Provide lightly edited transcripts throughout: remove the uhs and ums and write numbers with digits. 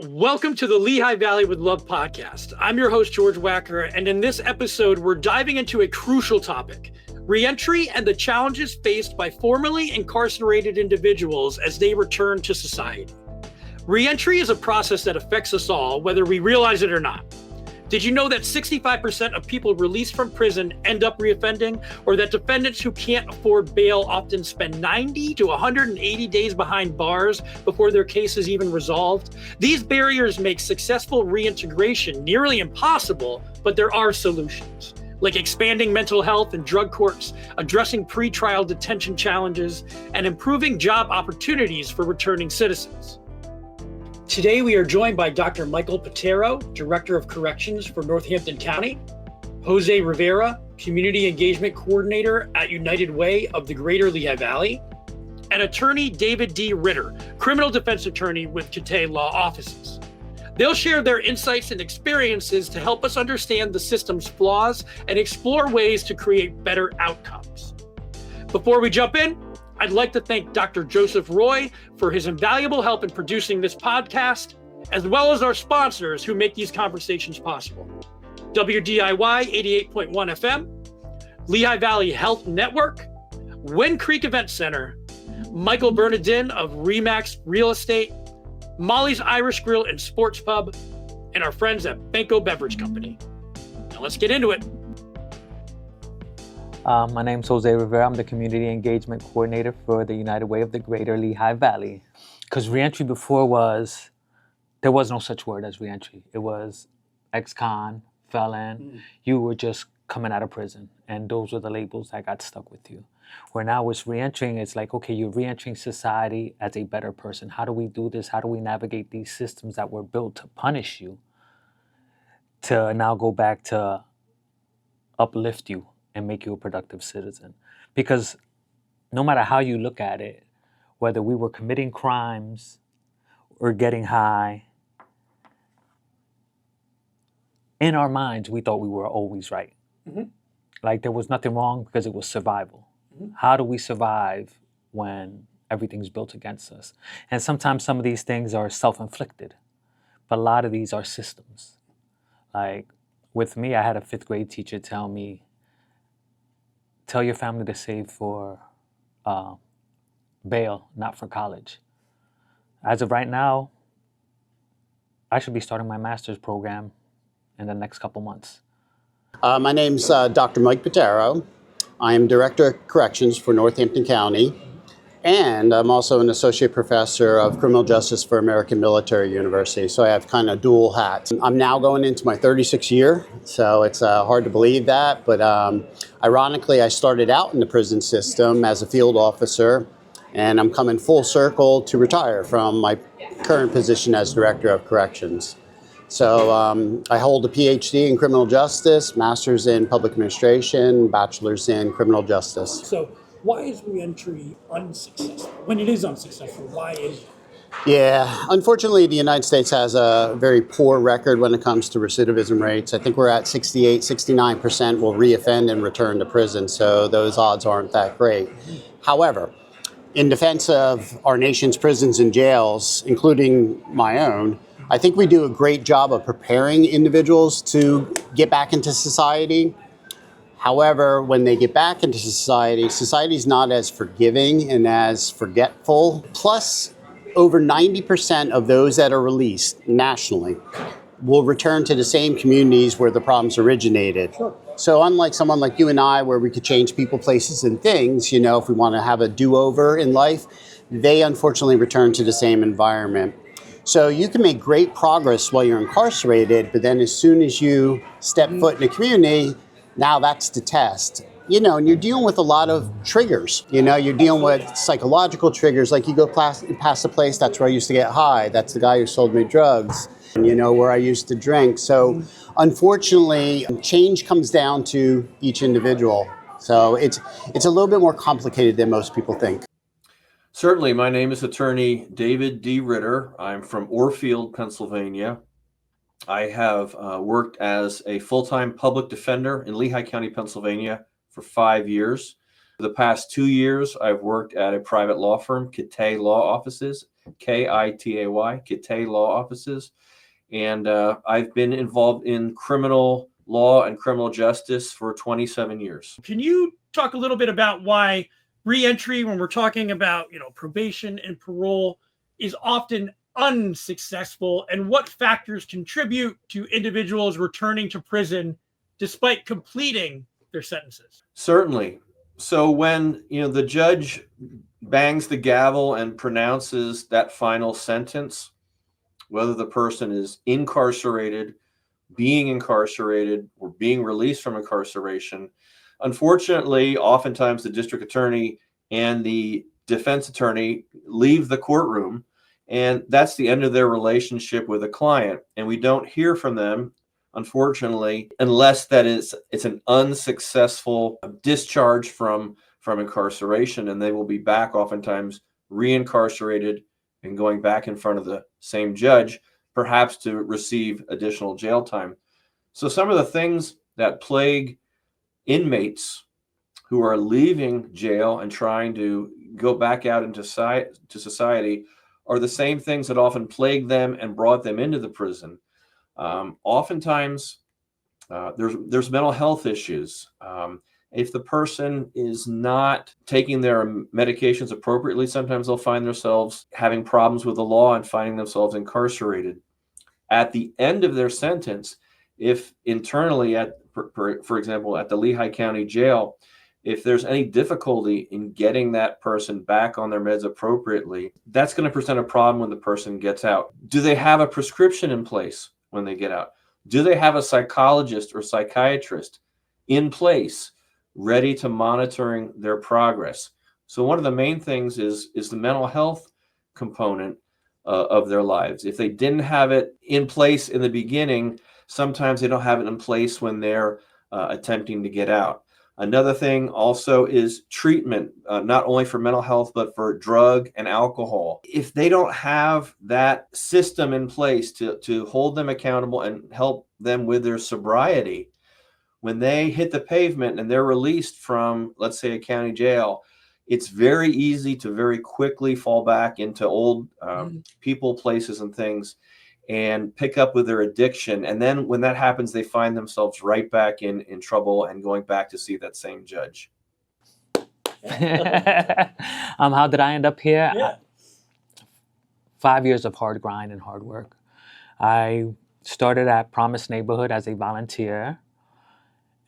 Welcome to the Lehigh Valley with Love podcast. I'm your host, George Wacker, and in this episode, we're diving into a crucial topic, reentry and the challenges faced by formerly incarcerated individuals as they return to society. Reentry is a process that affects us all, whether we realize it or not. Did you know that 65% of people released from prison end up reoffending, or that defendants who can't afford bail often spend 90 to 180 days behind bars before their case is even resolved? These barriers make successful reintegration nearly impossible, but there are solutions, like expanding mental health and drug courts, addressing pretrial detention challenges, and improving job opportunities for returning citizens. Today, we are joined by Dr. Michael Pittaro, Director of Corrections for Northampton County, Jose Rivera, Community Engagement Coordinator at United Way of the Greater Lehigh Valley, and Attorney David D. Ritter, Criminal Defense Attorney with Kittay Law Offices. They'll share their insights and experiences to help us understand the system's flaws and explore ways to create better outcomes. Before we jump in, I'd like to thank Dr. Joseph Roy for his invaluable help in producing this podcast, as well as our sponsors who make these conversations possible. WDIY 88.1 FM, Lehigh Valley Health Network, Wind Creek Event Center, Michael Bernardin of Remax Real Estate, Molly's Irish Grill and Sports Pub, and our friends at Banco Beverage Company. Now let's get into it. My name's Jose Rivera. I'm the Community Engagement Coordinator for the United Way of the Greater Lehigh Valley. Because reentry before there was no such word as reentry. It was ex-con, felon. You were just coming out of prison. And those were the labels that got stuck with you. Where now it's reentering, it's like, okay, you're reentering society as a better person. How do we do this? How do we navigate these systems that were built to punish you to now go back to uplift you and make you a productive citizen? Because no matter how you look at it, whether we were committing crimes or getting high, in our minds, we thought we were always right. Mm-hmm. Like there was nothing wrong because it was survival. Mm-hmm. How do we survive when everything's built against us? And sometimes some of these things are self-inflicted, but a lot of these are systems. Like with me, I had a 5th grade teacher tell me, tell your family to save for bail, not for college. As of right now, I should be starting my master's program in the next couple months. My name's Dr. Mike Pittaro. I am Director of Corrections for Northampton County, and I'm also an Associate Professor of Criminal Justice for American Military University, so I have kind of dual hats. I'm now going into my 36th year, so it's hard to believe that, but ironically, I started out in the prison system as a field officer, and I'm coming full circle to retire from my current position as Director of Corrections. So I hold a PhD in criminal justice, master's in public administration, bachelor's in criminal justice. So why is reentry unsuccessful? When it is unsuccessful, why is it? Yeah, unfortunately, the United States has a very poor record when it comes to recidivism rates. I think we're at 68, 69% will reoffend and return to prison, so those odds aren't that great. However, in defense of our nation's prisons and jails, including my own, I think we do a great job of preparing individuals to get back into society. However, when they get back into society, society's not as forgiving and as forgetful. Plus, over 90% of those that are released nationally will return to the same communities where the problems originated. Sure. So unlike someone like you and I, where we could change people, places, and things, if we want to have a do-over in life, they unfortunately return to the same environment. So you can make great progress while you're incarcerated, but then as soon as you step foot in the community, now that's the test. And you're dealing with a lot of triggers. You're dealing with psychological triggers, like you go past the place, that's where I used to get high. That's the guy who sold me drugs, where I used to drink. So unfortunately, change comes down to each individual. So it's a little bit more complicated than most people think. Certainly. My name is Attorney David D. Ritter. I'm from Orfield, Pennsylvania. I have worked as a full-time public defender in Lehigh County, Pennsylvania for 5 years. For the past 2 years, I've worked at a private law firm, Kittay Law Offices, Kitay, Kitay Law Offices. And I've been involved in criminal law and criminal justice for 27 years. Can you talk a little bit about why reentry, when we're talking about, probation and parole, is often unsuccessful, and what factors contribute to individuals returning to prison despite completing their sentences? Certainly. So when the judge bangs the gavel and pronounces that final sentence, whether the person is incarcerated, being incarcerated, or being released from incarceration, unfortunately, oftentimes the district attorney and the defense attorney leave the courtroom, and that's the end of their relationship with a client. And we don't hear from them, unfortunately, unless it's an unsuccessful discharge from incarceration, and they will be back oftentimes reincarcerated and going back in front of the same judge, perhaps to receive additional jail time. So some of the things that plague inmates who are leaving jail and trying to go back out into society are the same things that often plague them and brought them into the prison. Oftentimes, there's mental health issues. If the person is not taking their medications appropriately, sometimes they'll find themselves having problems with the law and finding themselves incarcerated. At the end of their sentence, if internally, for example, at the Lehigh County Jail, if there's any difficulty in getting that person back on their meds appropriately, that's going to present a problem when the person gets out. Do they have a prescription in place when they get out? Do they have a psychologist or psychiatrist in place ready to monitoring their progress? So one of the main things is the mental health component of their lives. If they didn't have it in place in the beginning, sometimes they don't have it in place when they're attempting to get out. Another thing also is treatment, not only for mental health, but for drug and alcohol. If they don't have that system in place to hold them accountable and help them with their sobriety, when they hit the pavement and they're released from, let's say, a county jail, it's very easy to very quickly fall back into old people, places, and things, and pick up with their addiction. And then when that happens, they find themselves right back in trouble and going back to see that same judge. How did I end up here? Yeah. 5 years of hard grind and hard work. I started at Promise Neighborhood as a volunteer.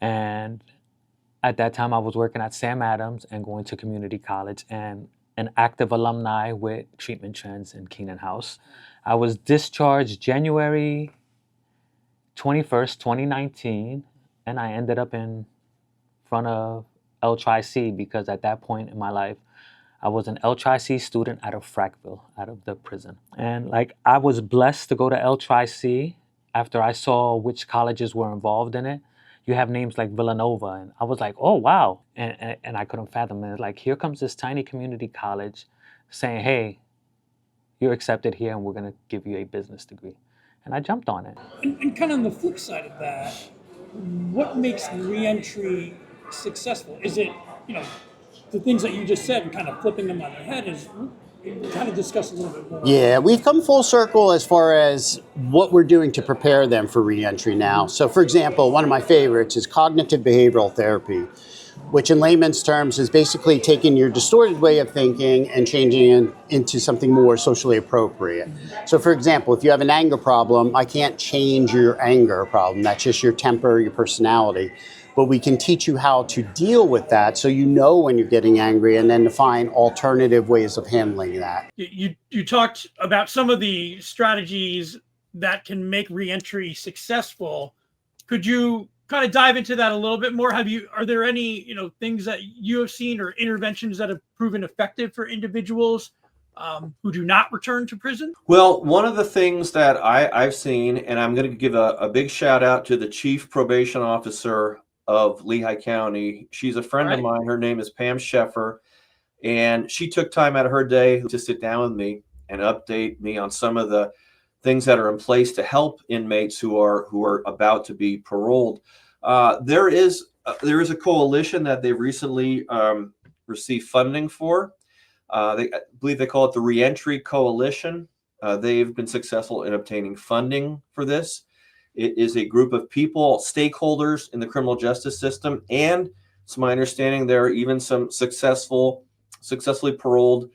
And at that time, I was working at Sam Adams and going to community college and an active alumni with Treatment Trends in Keenan House. I was discharged January 21st, 2019, and I ended up in front of L-Tri-C because at that point in my life, I was an L-Tri-C student out of Frackville, out of the prison. And I was blessed to go to L-Tri-C after I saw which colleges were involved in it. You have names like Villanova, and I was like, oh, wow. And I couldn't fathom it. Here comes this tiny community college saying, hey, you're accepted here and we're going to give you a business degree. And I jumped on it. And kind of on the flip side of that, what makes reentry successful? Is it, the things that you just said and kind of flipping them on their head? Is kind of discuss a little bit more. Yeah, we've come full circle as far as what we're doing to prepare them for reentry now. So, for example, one of my favorites is cognitive behavioral therapy, which in layman's terms is basically taking your distorted way of thinking and changing it into something more socially appropriate. So, for example, if you have an anger problem, I can't change your anger problem. That's just your temper, your personality. But we can teach you how to deal with that so you know when you're getting angry and then to find alternative ways of handling that. You talked about some of the strategies that can make reentry successful. Could you kind of dive into that a little bit more? Are there any things that you have seen or interventions that have proven effective for individuals who do not return to prison? Well, one of the things that I've seen, and I'm going to give a big shout out to the chief probation officer of Lehigh County. She's a friend of mine. Her name is Pam Sheffer, and she took time out of her day to sit down with me and update me on some of the things that are in place to help inmates who are about to be paroled. There is a coalition that they recently received funding for. I believe they call it the Reentry Coalition. They've been successful in obtaining funding for this. It is a group of people, stakeholders in the criminal justice system, and it's my understanding there are even some successfully paroled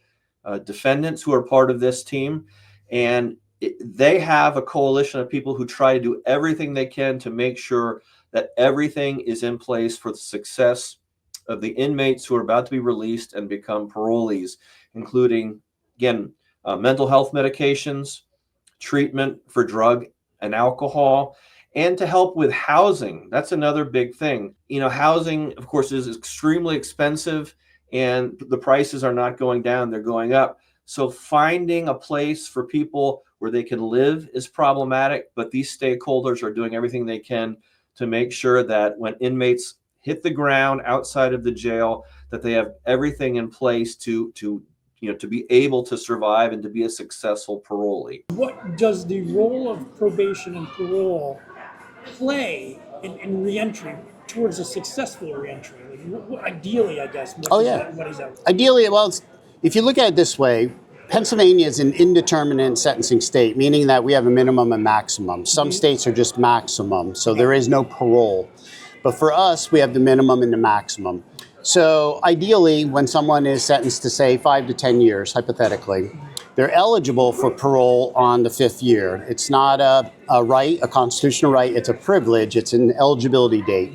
defendants who are part of this team. And they have a coalition of people who try to do everything they can to make sure that everything is in place for the success of the inmates who are about to be released and become parolees, including, again, mental health medications, treatment for drug and alcohol, and to help with housing. That's another big thing. Housing, of course, is extremely expensive, and the prices are not going down, they're going up. So finding a place for people where they can live is problematic, but these stakeholders are doing everything they can to make sure that when inmates hit the ground outside of the jail, that they have everything in place to be able to survive and to be a successful parolee. What does the role of probation and parole play in reentry towards a successful reentry? Ideally, I guess. What is that? Ideally, well, if you look at it this way, Pennsylvania is an indeterminate sentencing state, meaning that we have a minimum and maximum. Some states are just maximum, so there is no parole. But for us, we have the minimum and the maximum. So ideally, when someone is sentenced to, say, 5 to 10 years, hypothetically, they're eligible for parole on the 5th year. It's not a right, a constitutional right, it's a privilege, it's an eligibility date.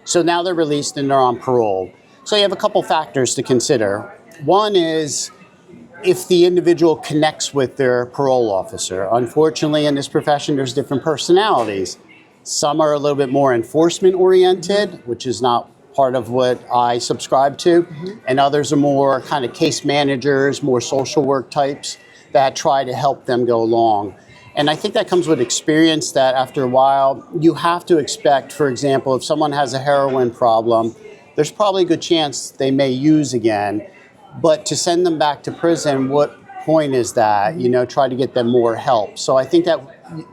So now they're released and they're on parole. So you have a couple factors to consider. One is if the individual connects with their parole officer. Unfortunately, in this profession, there's different personalities. Some are a little bit more enforcement oriented, which is not part of what I subscribe to, and others are more kind of case managers, more social work types that try to help them go along. And I think that comes with experience, that after a while, you have to expect, for example, if someone has a heroin problem, there's probably a good chance they may use again, but to send them back to prison, what point is that? Try to get them more help. So I think that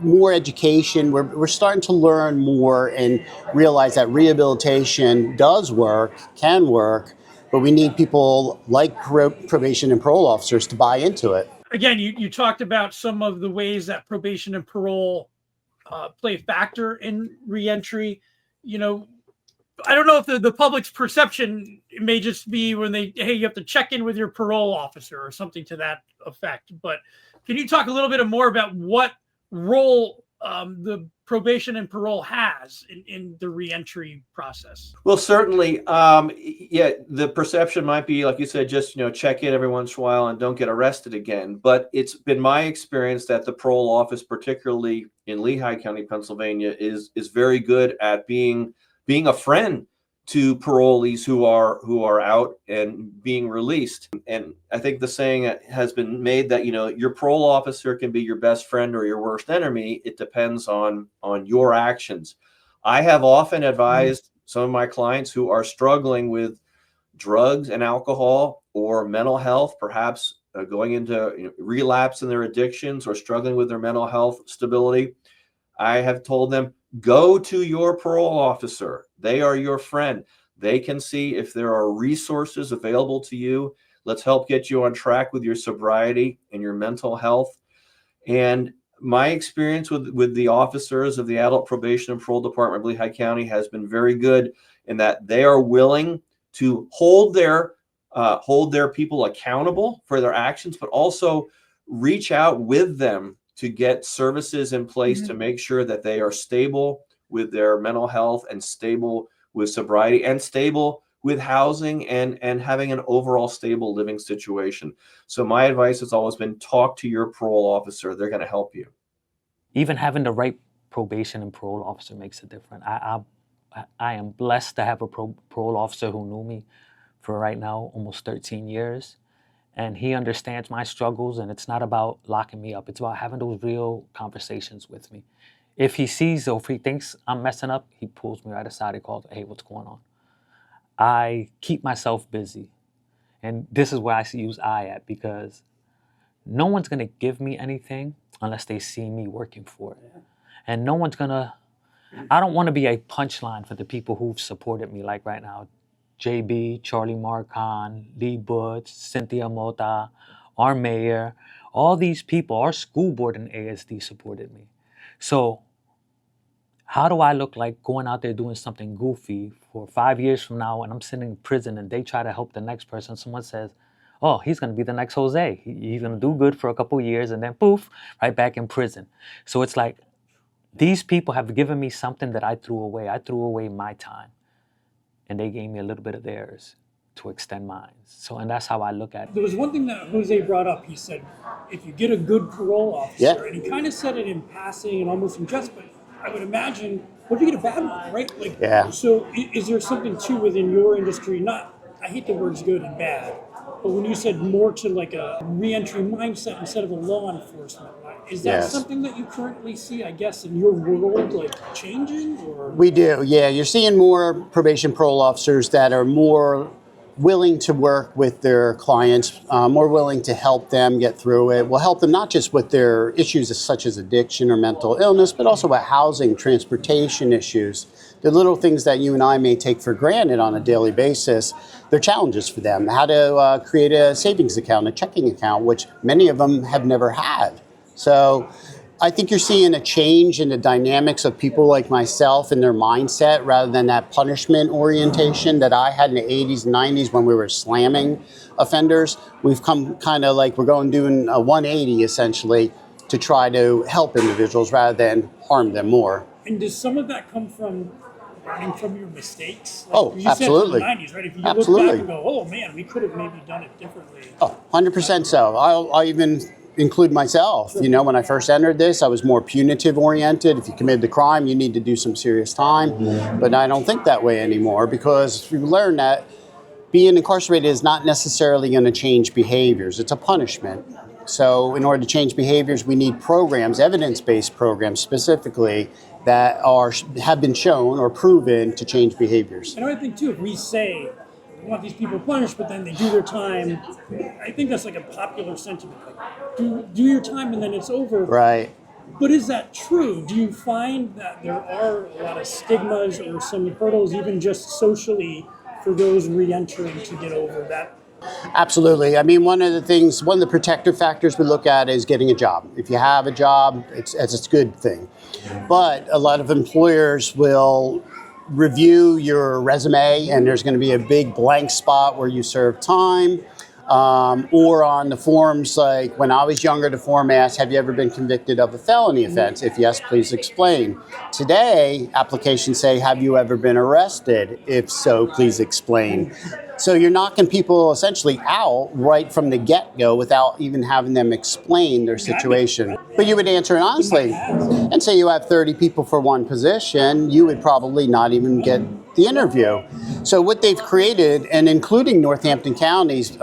more education, we're starting to learn more and realize that rehabilitation does work, can work, but we need people like probation and parole officers to buy into it. Again, you talked about some of the ways that probation and parole play a factor in reentry. I don't know if the public's perception may just be when you have to check in with your parole officer or something to that effect. But can you talk a little bit more about what role the probation and parole has in the reentry process? Well, certainly, the perception might be, like you said, just check in every once in a while and don't get arrested again. But it's been my experience that the parole office, particularly in Lehigh County, Pennsylvania, is very good at being a friend to parolees who are out and being released. And I think the saying has been made that your parole officer can be your best friend or your worst enemy. It depends on your actions. I have often advised some of my clients who are struggling with drugs and alcohol or mental health, perhaps going into relapse in their addictions or struggling with their mental health stability. I have told them, go to your parole officer. They are your friend. They can see if there are resources available to you. Let's help get you on track with your sobriety and your mental health. And my experience with the officers of the Adult Probation and Parole Department of Lehigh County has been very good in that they are willing to hold their people accountable for their actions, but also reach out with them to get services in place to make sure that they are stable with their mental health and stable with sobriety and stable with housing and having an overall stable living situation. So my advice has always been talk to your parole officer. They're going to help you. Even having the right probation and parole officer makes a difference. I am blessed to have a parole officer who knew me for right now almost 13 years. And he understands my struggles, and it's not about locking me up. It's about having those real conversations with me. If he sees or if he thinks I'm messing up, he pulls me right aside and calls, hey, what's going on? I keep myself busy. And this is where I use I at, because no one's going to give me anything unless they see me working for it. And I don't want to be a punchline for the people who've supported me, like right now, JB, Charlie Marcon, Lee Butch, Cynthia Mota, our mayor, all these people, our school board and ASD supported me. So how do I look like going out there doing something goofy for 5 years from now when I'm sitting in prison and they try to help the next person? Someone says, oh, he's going to be the next Jose. He's going to do good for a couple of years and then poof, right back in prison. So it's like these people have given me something that I threw away. I threw away my time and they gave me a little bit of theirs to extend mine. So, and that's how I look at it. There was one thing that Jose brought up. He said, if you get a good parole officer, Yeah. and he kind of said it in passing and almost in jest, but I would imagine, what if you get a bad one, right? Like, Yeah. So is there something too within your industry, not, I hate the words good and bad, but when you said more to like a reentry mindset instead of a law enforcement, is that Yes. something that you currently see, I guess, in your world, like changing? Or We do, yeah. You're seeing more probation parole officers that are more willing to work with their clients, more willing to help them get through it. We'll help them not just with their issues such as addiction or mental illness, but also with housing, transportation issues. The little things that you and I may take for granted on a daily basis, they're challenges for them. How to create a savings account, a checking account, which many of them have never had. So I think you're seeing a change in the dynamics of people like myself and their mindset rather than that punishment orientation that I had in the 80s and 90s when we were slamming offenders. We've come kind of like we're doing a 180 essentially to try to help individuals rather than harm them more. And does some of that come from learning from your mistakes? Like, Oh, you absolutely. said from the 90s, right? If you Absolutely. look back and go, oh man, we could have maybe done it differently. Oh, 100% so. I'll even include myself. You know, when I first entered this, I was more punitive oriented. If you committed the crime, you need to do some serious time. But I don't think that way anymore because we learned that being incarcerated is not necessarily going to change behaviors. It's a punishment. So in order to change behaviors, we need programs, evidence-based programs specifically, that have been shown or proven to change behaviors. And I think too, if we say we want these people punished, but then they do their time, I think that's like a popular sentiment. Like, do your time and then it's over. Right. But is that true? Do you find that there are a lot of stigmas or some hurdles, even just socially, for those re-entering to get over that? Absolutely. I mean, one of the protective factors we look at is getting a job. If you have a job, it's a good thing. But a lot of employers will review your resume and there's going to be a big blank spot where you serve time. Or on the forms, like when I was younger, the form asked, have you ever been convicted of a felony offense? If yes, please explain. Today, applications say, have you ever been arrested? If so, please explain. So you're knocking people essentially out right from the get-go without even having them explain their situation. But you would answer it honestly and say you have 30 people for one position, you would probably not even get the interview. So what they've created, and including Northampton counties,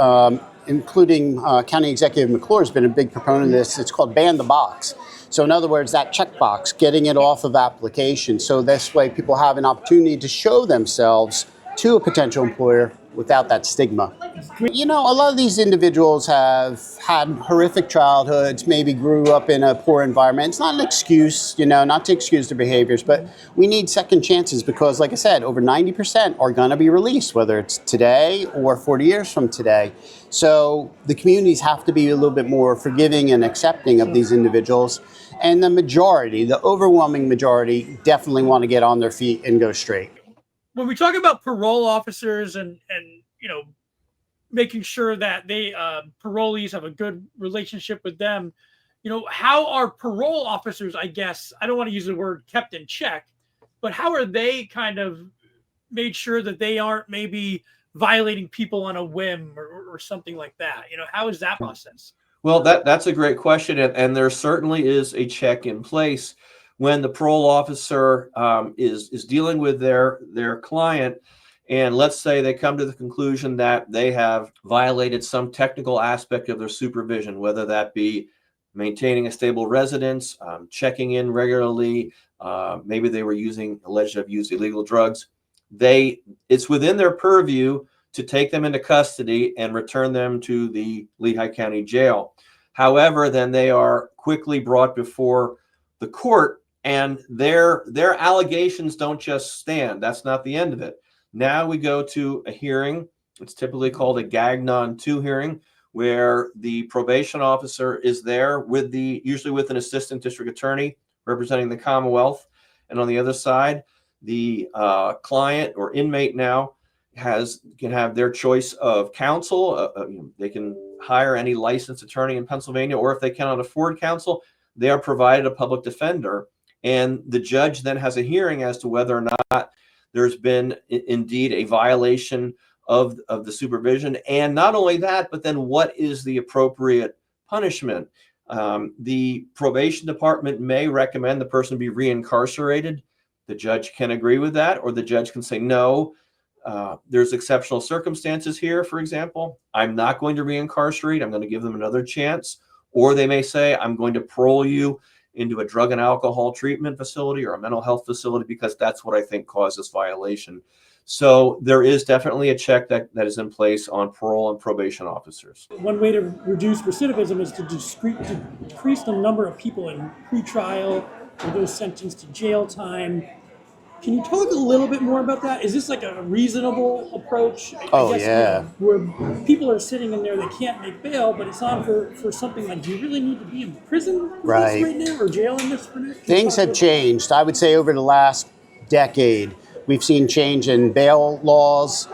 including County Executive McClure has been a big proponent of this, it's called ban the box. So in other words, that checkbox, getting it off of application. So this way people have an opportunity to show themselves to a potential employer without that stigma. You know, a lot of these individuals have had horrific childhoods, maybe grew up in a poor environment. It's not an excuse, you know, not to excuse their behaviors, but we need second chances because, like I said, over 90% are going to be released, whether it's today or 40 years from today. So the communities have to be a little bit more forgiving and accepting of these individuals. And the majority, the overwhelming majority, definitely want to get on their feet and go straight. When we talk about parole officers and you know, making sure that they parolees have a good relationship with them, you know, how are parole officers, I guess, I don't want to use the word kept in check, but how are they kind of made sure that they aren't maybe violating people on a whim or something like that? You know, how is that process? Well, that's a great question, and there certainly is a check in place when the parole officer is dealing with their client, and let's say they come to the conclusion that they have violated some technical aspect of their supervision, whether that be maintaining a stable residence, checking in regularly, maybe they were alleged to have used illegal drugs. It's within their purview to take them into custody and return them to the Lehigh County Jail. However, then they are quickly brought before the court, and their allegations don't just stand. That's not the end of it. Now we go to a hearing. It's typically called a Gagnon 2 hearing, where the probation officer is there with usually with an assistant district attorney representing the Commonwealth. And on the other side, the client or inmate now can have their choice of counsel. They can hire any licensed attorney in Pennsylvania, or if they cannot afford counsel, they are provided a public defender. And the judge then has a hearing as to whether or not there's been indeed a violation of the supervision. And not only that, but then what is the appropriate punishment? The probation department may recommend the person be reincarcerated. The judge can agree with that, or the judge can say, no, there's exceptional circumstances here, for example. I'm not going to reincarcerate. I'm going to give them another chance. Or they may say, I'm going to parole you into a drug and alcohol treatment facility or a mental health facility because that's what I think caused this violation. So there is definitely a check that is in place on parole and probation officers. One way to reduce recidivism is to decrease the number of people in pretrial or those sentenced to jail time. Can you talk a little bit more about that? Is this like a reasonable approach? Oh, yeah. Where people are sitting in there, they can't make bail, but it's on for something like, do you really need to be in prison for this right now or jail in this for next? Things have changed. I would say over the last decade, we've seen change in bail laws.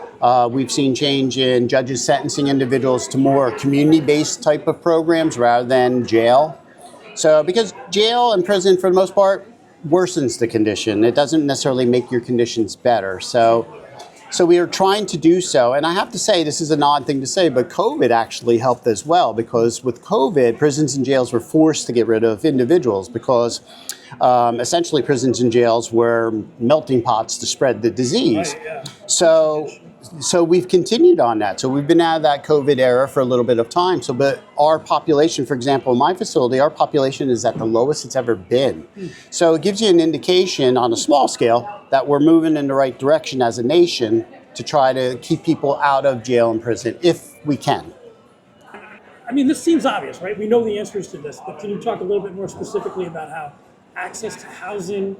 We've seen change in judges sentencing individuals to more community-based type of programs rather than jail. So because jail and prison, for the most part, worsens the condition. It doesn't necessarily make your conditions better. So we are trying to do so. And I have to say, this is an odd thing to say, but COVID actually helped as well, because with COVID, prisons and jails were forced to get rid of individuals because essentially prisons and jails were melting pots to spread the disease. Right, yeah. So we've continued on that. So we've been out of that COVID era for a little bit of time. But our population, for example, in my facility, our population is at the lowest it's ever been. So it gives you an indication on a small scale that we're moving in the right direction as a nation to try to keep people out of jail and prison if we can. I mean, this seems obvious, right? We know the answers to this, but can you talk a little bit more specifically about how access to housing,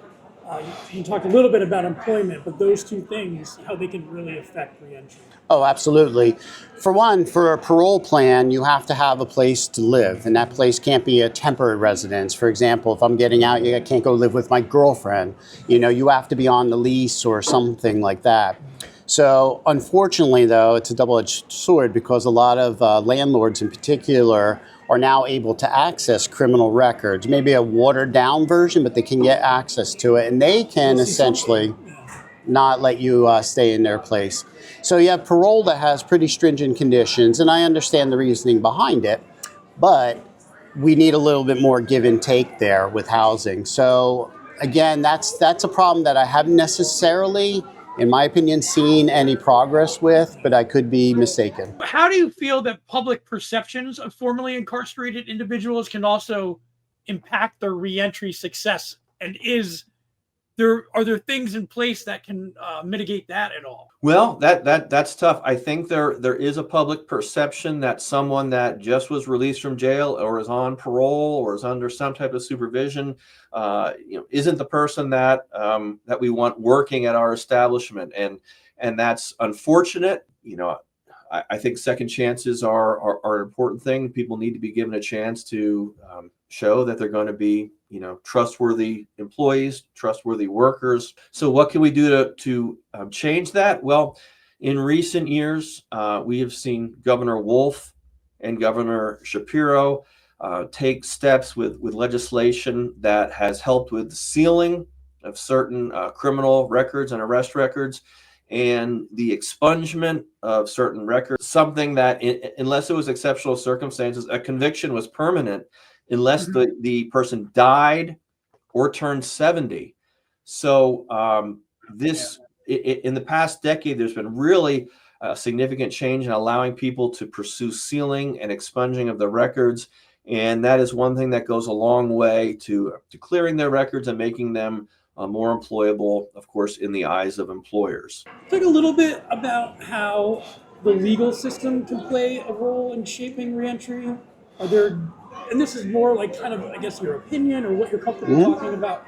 you talked a little bit about employment, but those two things, how they can really affect reentry? Oh, absolutely. For one, for a parole plan, you have to have a place to live, and that place can't be a temporary residence. For example, if I'm getting out, I can't go live with my girlfriend. You have to be on the lease or something like that. So unfortunately, though, it's a double-edged sword because a lot of landlords in particular are now able to access criminal records, maybe a watered-down version, but they can get access to it, and they can essentially not let you stay in their place. So you have parole that has pretty stringent conditions, and I understand the reasoning behind it, but we need a little bit more give and take there with housing. So again, that's a problem that I haven't necessarily, in my opinion, seen any progress with, but I could be mistaken. How do you feel that public perceptions of formerly incarcerated individuals can also impact their reentry success? And are there things in place that can mitigate that at all? Well, that's tough. I think there is a public perception that someone that just was released from jail or is on parole or is under some type of supervision, isn't the person that we want working at our establishment, and that's unfortunate. I think second chances are an important thing. People need to be given a chance to show that they're going to be, trustworthy employees, trustworthy workers. So what can we do to change that? Well, in recent years, we have seen Governor Wolf and Governor Shapiro take steps with legislation that has helped with the sealing of certain criminal records and arrest records, and the expungement of certain records, something that unless it was exceptional circumstances, a conviction was permanent unless the person died or turned 70. So in the past decade, there's been really a significant change in allowing people to pursue sealing and expunging of the records. And that is one thing that goes a long way to clearing their records and making them more employable, of course, in the eyes of employers. Talk a little bit about how the legal system can play a role in shaping reentry. Are there, and this is more like kind of, I guess, your opinion or what you're comfortable talking about,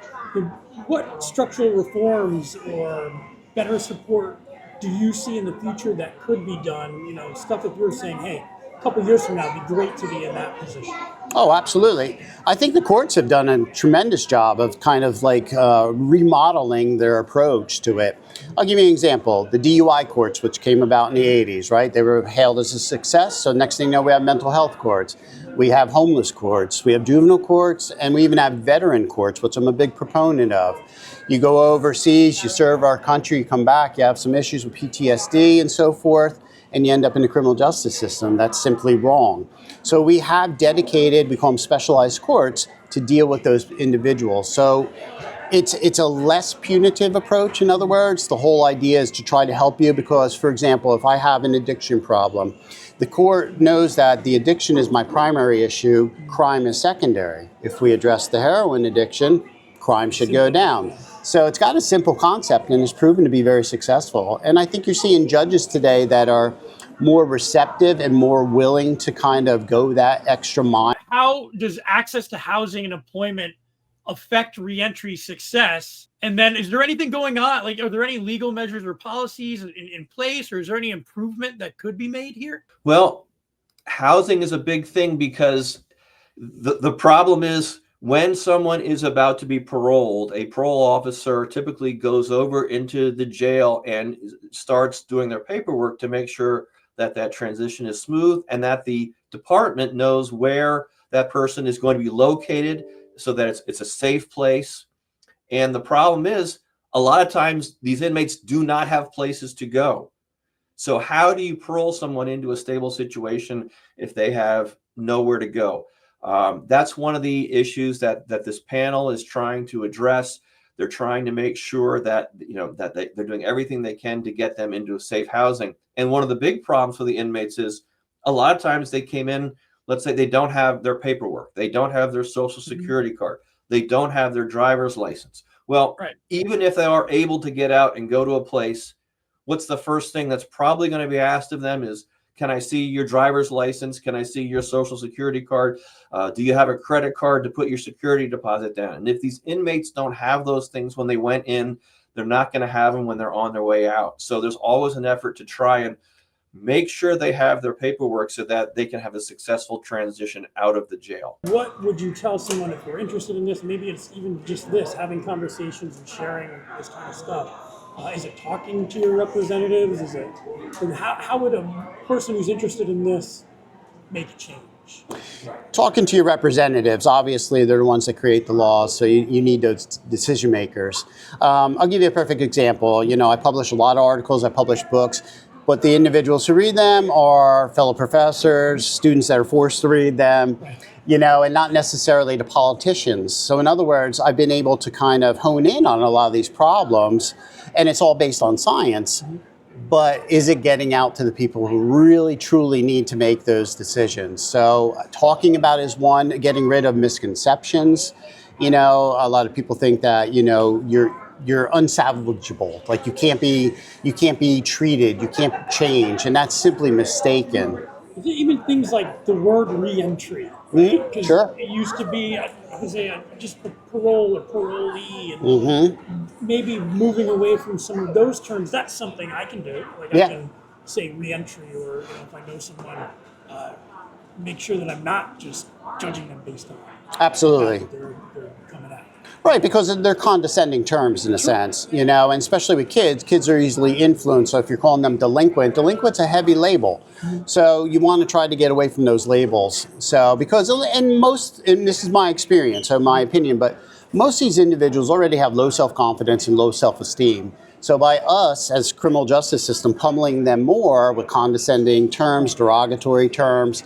what structural reforms or better support do you see in the future that could be done? You know, stuff that you're saying, hey, a couple years from now, it'd be great to be in that position. Oh, absolutely. I think the courts have done a tremendous job of kind of like remodeling their approach to it. I'll give you an example. The DUI courts, which came about in the 80s, right? They were hailed as a success. So next thing you know, we have mental health courts. We have homeless courts. We have juvenile courts. And we even have veteran courts, which I'm a big proponent of. You go overseas, you serve our country, you come back, you have some issues with PTSD and so forth, and you end up in the criminal justice system. That's simply wrong. So we have dedicated, we call them specialized courts, to deal with those individuals. So it's a less punitive approach. In other words, the whole idea is to try to help you because, for example, if I have an addiction problem, the court knows that the addiction is my primary issue, crime is secondary. If we address the heroin addiction, crime should go down. So it's got a simple concept and it's proven to be very successful. And I think you're seeing judges today that are more receptive and more willing to kind of go that extra mile. How does access to housing and employment affect reentry success? And then is there anything going on? Like, are there any legal measures or policies in place, or is there any improvement that could be made here? Well, housing is a big thing because the problem is when someone is about to be paroled, a parole officer typically goes over into the jail and starts doing their paperwork to make sure that that transition is smooth and that the department knows where that person is going to be located so that it's a safe place. And the problem is a lot of times these inmates do not have places to go. So how do you parole someone into a stable situation if they have nowhere to go? That's one of the issues that this panel is trying to address. They're trying to make sure that they're doing everything they can to get them into a safe housing. And one of the big problems for the inmates is a lot of times they came in, let's say they don't have their paperwork, they don't have their social security card, they don't have their driver's license. Well, right. Even if they are able to get out and go to a place, what's the first thing that's probably going to be asked of them is, can I see your driver's license? Can I see your social security card? Do you have a credit card to put your security deposit down? And if these inmates don't have those things when they went in, they're not going to have them when they're on their way out. So there's always an effort to try and make sure they have their paperwork so that they can have a successful transition out of the jail. What would you tell someone if they're interested in this? Maybe it's even just this, having conversations and sharing this kind of stuff. Is it talking to your representatives? Is it? How would a person who's interested in this make a change? Talking to your representatives, obviously they're the ones that create the laws, so you need those decision makers. I'll give you a perfect example. I publish a lot of articles, I publish books, but the individuals who read them are fellow professors, students that are forced to read them, and not necessarily the politicians. So in other words, I've been able to kind of hone in on a lot of these problems, and it's all based on science. But is it getting out to the people who really, truly need to make those decisions? So talking about is one, getting rid of misconceptions. A lot of people think that, you're unsalvageable. Like you can't be treated, you can't change, and that's simply mistaken. Even things like the word reentry, right? Sure. It used to be, just parole or parolee, and maybe moving away from some of those terms. That's something I can do. Like I can say reentry, or if I know someone, make sure that I'm not just judging them based on absolutely they're coming out. Right, because they're condescending terms in a sense, and especially with kids are easily influenced. So if you're calling them delinquent's a heavy label. So you want to try to get away from those labels. So and this is my experience or my opinion, but most of these individuals already have low self-confidence and low self-esteem. So by us as criminal justice system pummeling them more with condescending terms, derogatory terms,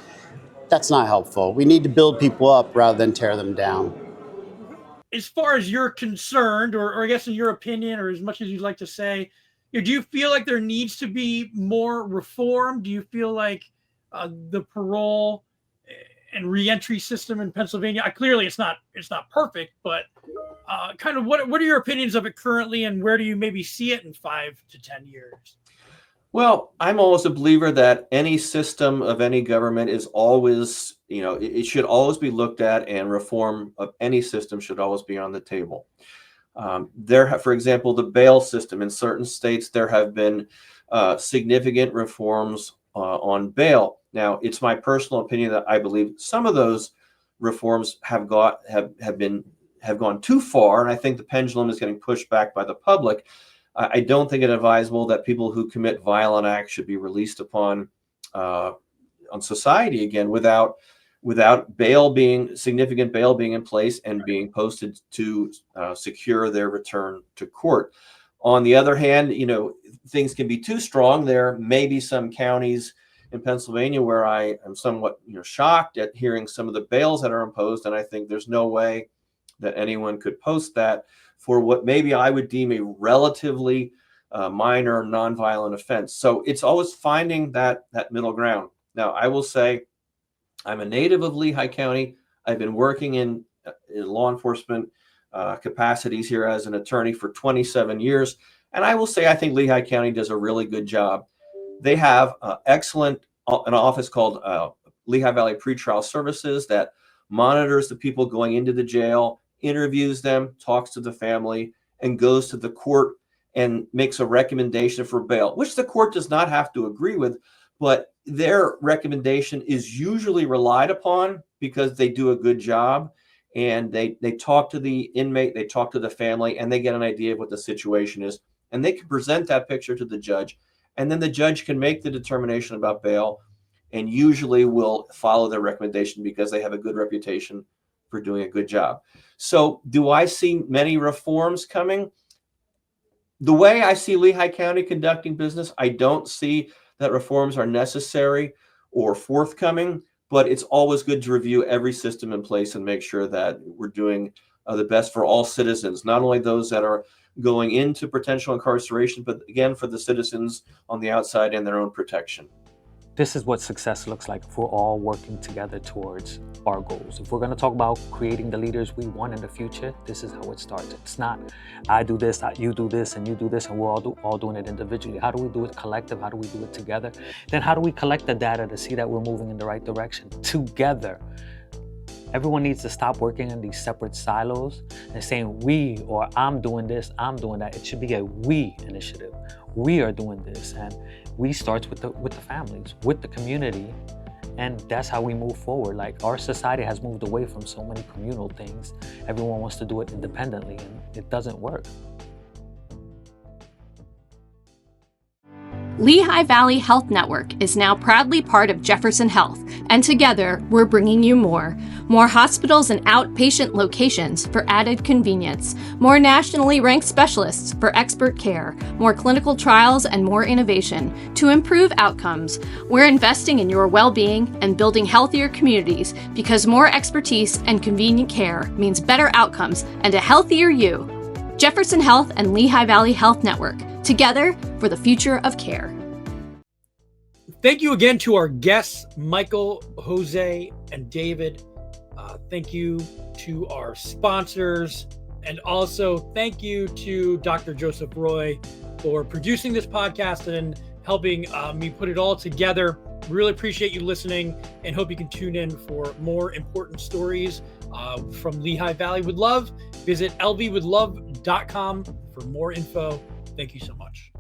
that's not helpful. We need to build people up rather than tear them down. As far as you're concerned, or I guess in your opinion, or as much as you'd like to say, do you feel like there needs to be more reform? Do you feel like the parole and reentry system in Pennsylvania, clearly it's not perfect, but kind of what are your opinions of it currently, and where do you maybe see it in 5 to 10 years? Well, I'm always a believer that any system of any government is always, it should always be looked at, and reform of any system should always be on the table. For example, the bail system in certain states, there have been significant reforms on bail. Now, it's my personal opinion that I believe some of those reforms have gone too far, and I think the pendulum is getting pushed back by the public. I don't think it advisable that people who commit violent acts should be released upon on society again without significant bail being in place and being posted to secure their return to court. On the other hand, things can be too strong. There may be some counties in Pennsylvania where I am somewhat shocked at hearing some of the bails that are imposed, and I think there's no way that anyone could post that for what maybe I would deem a relatively minor nonviolent offense. So it's always finding that middle ground. Now, I will say I'm a native of Lehigh County. I've been working in law enforcement capacities here as an attorney for 27 years. And I will say I think Lehigh County does a really good job. They have an office called Lehigh Valley Pretrial Services that monitors the people going into the jail, interviews them, talks to the family, and goes to the court and makes a recommendation for bail, which the court does not have to agree with, but their recommendation is usually relied upon because they do a good job, and they talk to the inmate, they talk to the family, and they get an idea of what the situation is, and they can present that picture to the judge, and then the judge can make the determination about bail and usually will follow their recommendation because they have a good reputation for doing a good job. So do I see many reforms coming? The way I see Lehigh County conducting business, I don't see that reforms are necessary or forthcoming, but it's always good to review every system in place and make sure that we're doing the best for all citizens, not only those that are going into potential incarceration, but again, for the citizens on the outside and their own protection. This is what success looks like if we're all working together towards our goals. If we're going to talk about creating the leaders we want in the future, this is how it starts. It's not I do this, you do this, and you do this, and we're all doing it individually. How do we do it collective? How do we do it together? Then how do we collect the data to see that we're moving in the right direction together? Everyone needs to stop working in these separate silos and saying we or I'm doing this, I'm doing that. It should be a we initiative. We are doing this, and we starts with the families, with the community, and that's how we move forward. Like, our society has moved away from so many communal things. Everyone wants to do it independently, and it doesn't work. Lehigh Valley Health Network is now proudly part of Jefferson Health, and together we're bringing you more. More hospitals and outpatient locations for added convenience. More nationally ranked specialists for expert care. More clinical trials and more innovation to improve outcomes. We're investing in your well-being and building healthier communities because more expertise and convenient care means better outcomes and a healthier you. Jefferson Health and Lehigh Valley Health Network, together for the future of care. Thank you again to our guests, Michael, Jose, and David. Thank you to our sponsors. And also thank you to Dr. Joseph Roy for producing this podcast and helping me put it all together. Really appreciate you listening and hope you can tune in for more important stories from Lehigh Valley with Love. Visit lvwithlove.com for more info. Thank you so much.